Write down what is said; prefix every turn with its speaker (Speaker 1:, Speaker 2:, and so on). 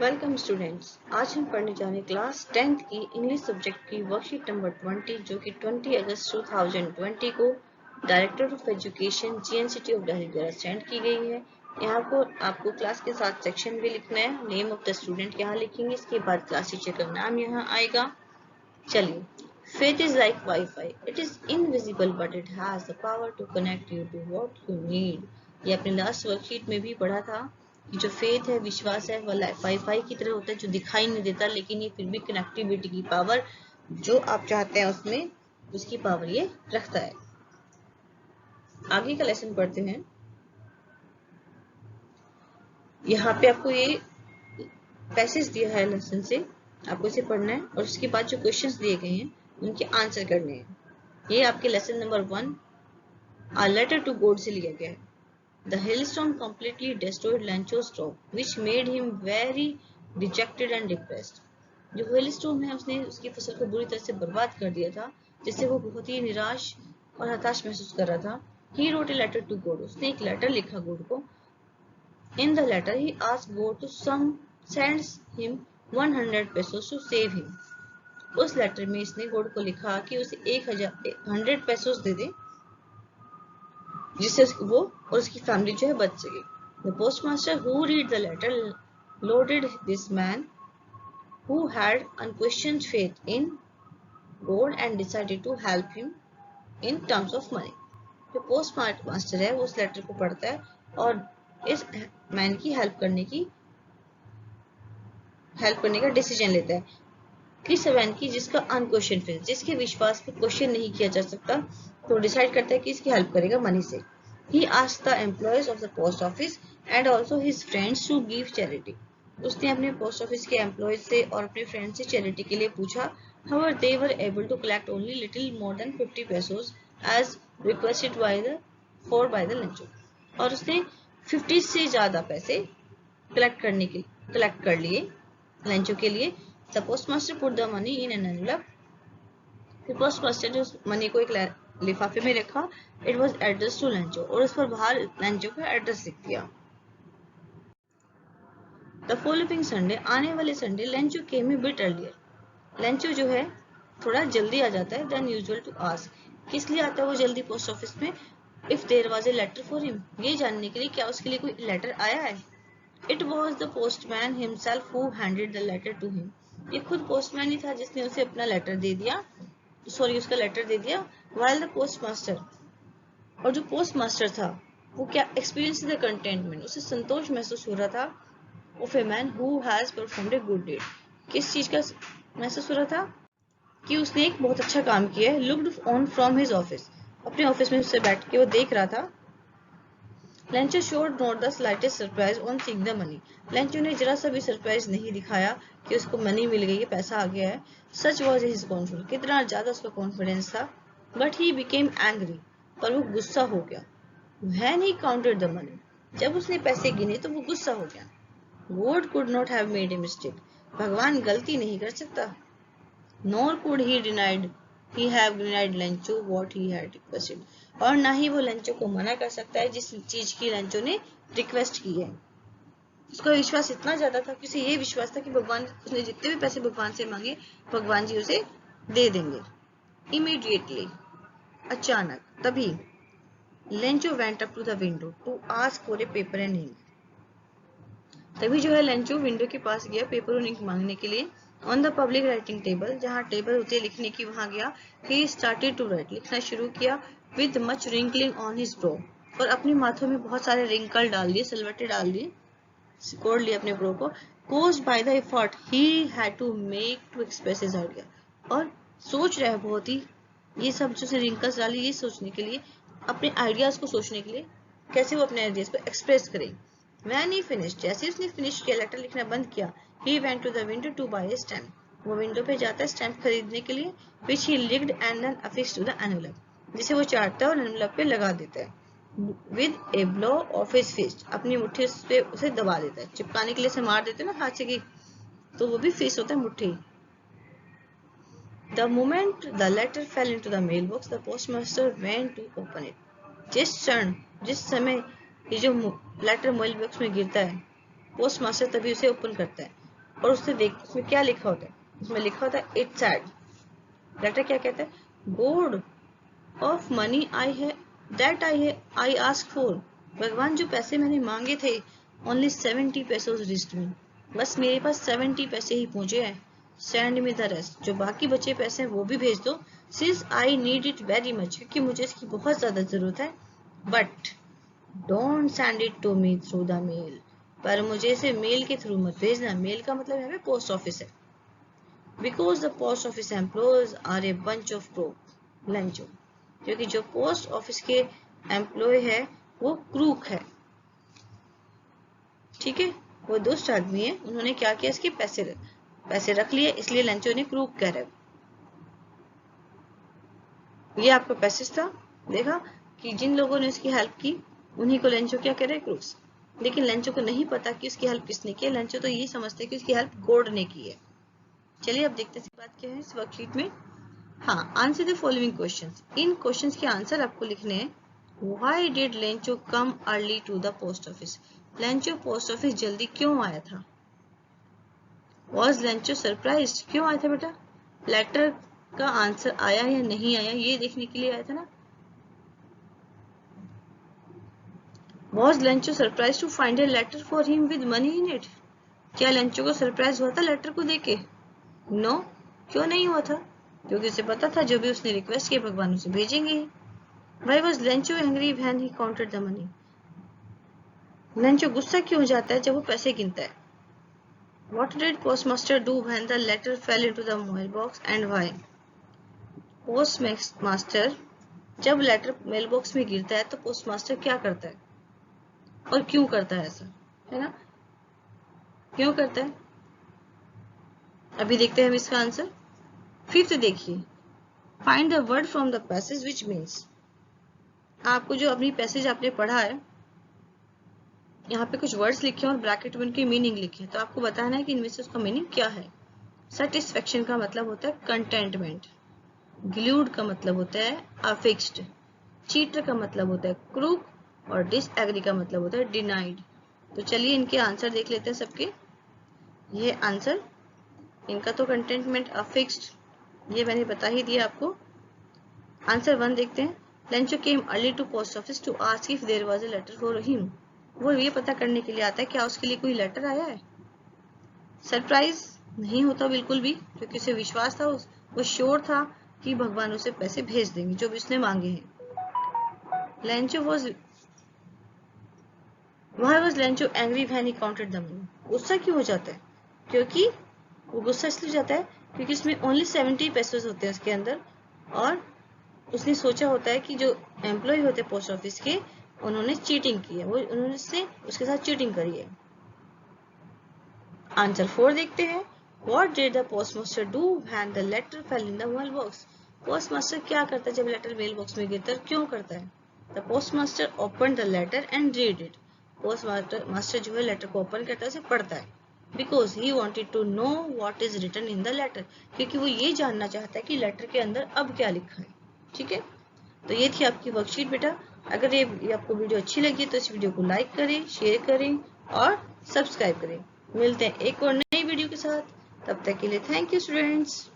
Speaker 1: Welcome students. आज हम पढ़ने जा रहे हैं क्लास 10th की इंग्लिश सब्जेक्ट की वर्कशीट नंबर 20 जो कि 20 अगस्त 2020 को director of education GNCT of Delhi द्वारा सेंड की गई है। यहाँ को आपको क्लास के साथ सेक्शन भी लिखना है। नेम ऑफ द स्टूडेंट यहाँ लिखेंगे, इसके बाद क्लास टीचर का नाम यहाँ आएगा। चलिए, faith is like Wi-Fi. It is invisible but it has the power to connect you to what you need. ये अपने लास्ट वर्कशीट में भी पढ़ा था कि जो फेथ है, विश्वास है, वो वाईफाई की तरह होता है जो दिखाई नहीं देता, लेकिन ये फिर भी कनेक्टिविटी की पावर जो आप चाहते हैं उसमें उसकी पावर ये रखता है। आगे का लेसन पढ़ते हैं। यहाँ पे आपको ये पैसेज दिया है लेसन से, आपको इसे पढ़ना है और उसके बाद जो क्वेश्चंस दिए गए हैं उनके आंसर करने हैं। ये आपके lesson number 1 A letter to God से लिया गया है। The hailstorm completely destroyed Lancho's crop, which made him very dejected and depressed. जो hailstorm है उसने उसकी फसल को बुरी तरह से बर्बाद कर दिया था, जिससे वो बहुत ही निराश और हताश महसूस कर रहा था। He wrote a letter to God. उसने एक लेटर लिखा गॉड को। In the letter, he asked God to send him 100 pesos to save him. उस लेटर में इसने गॉड को लिखा कि उसे 100 pesos दे दे, जिससे वो और उसकी फैमिली जो है बच सके। The postmaster who read the letter lauded this man who had unquestioned faith in God and decided to help him in terms of money. जो पोस्ट मास्टर है वो उस लेटर को पढ़ता है और इस मैन की हेल्प करने का डिसीजन लेता है। किस मैन की? जिसका अनक्वेश्चन फेथ, जिसके विश्वास पे क्वेश्चन नहीं किया जा सकता, तो डिसाइड करता है कि इसकी हेल्प करेगा मनी से। He asked the employees of the post office and also his friends to give charity. उसने अपने पोस्ट ऑफिस के एम्प्लॉयज से और अपने फ्रेंड से चैरिटी के लिए पूछा। However, they were able to collect only little more than 50 pesos as requested by the Lancho. और उसने 50 से ज्यादा पैसे कलेक्ट कर लिए लंचो के लिए। The postmaster put the money in an envelope. The postmaster ने उस मनी को एक लिफाफे में रखा। It was address to Lencho और उस पर बाहर लंचो का एड्रेस लिख दिया। द फॉलोइंग संडे, आने वाले संडे, लंचो केम ए बिट अर्लियर। लंचो जो है थोड़ा जल्दी आ जाता है देन यूजुअल टू आस्क। किस लिए आता है वो जल्दी पोस्ट ऑफिस में? If there was a letter for him, ये जानने के लिए क्या उसके लिए कोई लेटर आया है। It was the postman himself who handed the letter to him. ये खुद पोस्टमैन ही था जिसने उसे अपना लेटर दे दिया, उसका लेटर दे दिया। while the postmaster, और जो पोस्ट मास्टर था वो क्या एक्सपीरियंस द कंटेंटमेंट, उसे संतोष महसूस हो रहा था of a man who has performed a good deed. किस चीज का महसूस हो रहा था? कि उसने एक बहुत अच्छा काम किया है। Looked on from his office, अपने ऑफिस में उससे बैठ के वो देख रहा था। Lencho showed not the slightest surprise on seeing the money. Lencho ने जरा सा भी सरप्राइज नहीं दिखाया कि उसको मनी मिल गई है, पैसा आ गया है। सच वॉज हिज कॉन्फिडेंस, कितना ज्यादा उसका कॉन्फिडेंस था। बट ही बिकेम एंग्री, पर वो गुस्सा हो गया। When he counted the money, जब उसने पैसे गिने तो वो गुस्सा हो गया। God could not have made a mistake, भगवान गलती नहीं कर सकता। Nor could he have denied Lancho what he had requested, और ना ही वो लंचो को मना कर सकता है जिस चीज की लंचो ने रिक्वेस्ट की है। उसका विश्वास इतना ज्यादा था कि उसे ये विश्वास था कि भगवान, उसने जितने भी पैसे भगवान से मांगे भगवान जी उसे दे देंगे। Immediately, अचानक, तभी Lencho went up to the window to ask for a paper and ink. तभी जो है लेंचो विंडो के पास गया पेपर और इंक मांगने के लिए। On the public writing table, जहाँ टेबल होते लिखने की, वहां गया। ही स्टार्टेड टू राइट, लिखना शुरू किया। With much wrinkling on his bro, और अपने माथों में बहुत सारे रिंकल डाल दिए, सिलवटे डाल दिए, सिकोड़ लिए अपने ब्रो को। Caused by the effort he had to make to express his idea, और सोच रहा है बहुत ही, ये सब जो रिंकल्स डाली ये सोचने के लिए, अपने आइडियाज को सोचने के लिए, कैसे वो अपने आइडियाज को एक्सप्रेस करे। When he finished, जैसे उसने फिनिश किया, लेटर लिखना बंद किया, he went to the window to buy a stamp. वो विंडो पे जाता है स्टैम्प खरीदने के लिए, which he licked and then affixed to the envelope, जिसे वो चाटता है और एनवेलप पे लगा देता है। With a blow of his fist, अपनी मुट्ठी पे उसे दबा देता है। चिपकाने के लिए से मार देते हैं ना हाथ से की, तो वो भी फिस्ट होता है मुट्ठी। The moment the letter fell into the mailbox, the postmaster went to open it. जिस समय ये जो लेटर मेल बॉक्स में गिरता है, पोस्ट मास्टर तभी उसे ओपन करता है। और उससे देख उसमें क्या लिखा होता है, उसमें लिखा होता है इट्स सैड। लेटर क्या कहता है, God of money I ask for, भगवान जो पैसे मैंने मांगे थे, ओनली 70 पैसे रिच्ड मी, बस मेरे पास 70 पैसे ही पहुंचे हैं। सेंड मी द रेस्ट, जो बाकी बचे पैसे हैं वो भी भेज दो, since I need it very much, क्योंकि मुझे इसकी बहुत ज्यादा जरूरत है। But don't send it to me through the mail, पर मुझे इसे मेल के थ्रू मत भेजना। मेल का मतलब यहाँ पे पोस्ट ऑफिस है। Because the post office employees are a bunch of crook Lencho, क्योंकि जो पोस्ट ऑफिस के एम्प्लॉय है वो क्रूक है, ठीक है, वो दुष्ट आदमी है। उन्होंने क्या किया, इसके पैसे रख लिए, इसलिए लंचो ने क्रूक कह रहे। ये आपका पैसेज था, देखा कि जिन लोगों ने इसकी हेल्प की उन्हीं को लंचो क्या कह रहे, क्रूक्स। लेकिन लंचो को नहीं पता कि उसकी हेल्प किसने की है, लंचो तो ये समझते हैं कि उसकी हेल्प गॉड ने की है। चलिए अब देखते हैं बात क्या है इस वर्कशीट में। हाँ, आंसर द फॉलोइंग क्वेश्चंस। इन क्वेश्चंस के आंसर आपको लिखने हैं। Why did Lencho come early to the post office, Lencho post office जल्दी क्यों आया था। वॉज लेंचो सरप्राइज्ड, क्यों आया था बेटा, लेटर का आंसर आया या नहीं आया ये देखने के लिए आया था ना। Was Lencho surprised to find a letter for him with money in it, क्या लेंचो को सरप्राइज हुआ था लेटर को देके। नो, क्यों नहीं हुआ था, क्योंकि उसे पता था जो भी उसने रिक्वेस्ट किया भगवान उसे भेजेंगे ही। Why was Lencho angry when he counted the money? Lencho गुस्सा क्यों जाता है जब वो पैसे गिनता है। What did postmaster do when the letter fell into the mailbox and why? postmaster जब लेटर मेल बॉक्स में गिरता है तो पोस्टमास्टर क्या करता है और क्यों करता है, ऐसा है ना, क्यों करता है। अभी देखते हैं हम इसका आंसर। फिफ्थ देखिए, find the word from the passage which means. आपको जो अपनी पैसेज आपने पढ़ा है, यहाँ पे कुछ वर्ड्स लिखे हैं और ब्रैकेट में उनकी मीनिंग लिखी है, तो आपको बताना है कि इनमें से उसका मीनिंग क्या है। सेटिस्फेक्शन का मतलब होता है कंटेंटमेंट, ग्लूड का मतलब होता है अफिक्स्ड, चीटर का मतलब होता है क्रूक, और डिसएग्री का मतलब होता है डिनाइड। तो चलिए इनके आंसर देख लेते हैं सबके। ये आंसर इनका तो कंटेंटमेंट अफिक्स्ड, ये मैंने बता ही दिया आपको। आंसर 1 देखते हैं। Lencho came early to post office to ask if there was a letter for him, वो ये पता करने के लिए आता है क्या उसके लिए कोई लेटर आया है। सरप्राइज नहीं होता बिल्कुल भी, क्योंकि उसे विश्वास था, वो श्योर था कि भगवान उसे पैसे भेज देंगे जो भी उसने मांगे हैं। Lencho Why was Lencho angry when he counted the money, गुस्सा क्यों हो जाता है, क्योंकि वो गुस्सा इसलिए जाता है क्योंकि इसमें ओनली 70 पैसे होते हैं उसके अंदर, और उसने सोचा होता है कि जो एम्प्लॉय होते हैं पोस्ट ऑफिस के उन्होंने चीटिंग की है, वो उन्होंने उसके साथ चीटिंग करी है। आंसर 4 देखते हैं। What did the postmaster do when the letter fell in the mailbox? Postmaster क्या करता है जब लेटर मेल बॉक्स में गिरता है, क्यों करता है। The postmaster opened the letter and read it. Postmaster जो है लेटर को ओपन करता है, उसे पढ़ता है। Because he wanted to know what is written in the letter, क्योंकि वो ये जानना चाहता है कि लेटर के अंदर अब क्या लिखा है। ठीक है, तो ये थी आपकी वर्कशीट बेटा। अगर ये आपको वीडियो अच्छी लगी तो इस वीडियो को लाइक करें, शेयर करें और सब्सक्राइब करें। मिलते हैं एक और नई वीडियो के साथ, तब तक के लिए थैंक यू स्टूडेंट्स।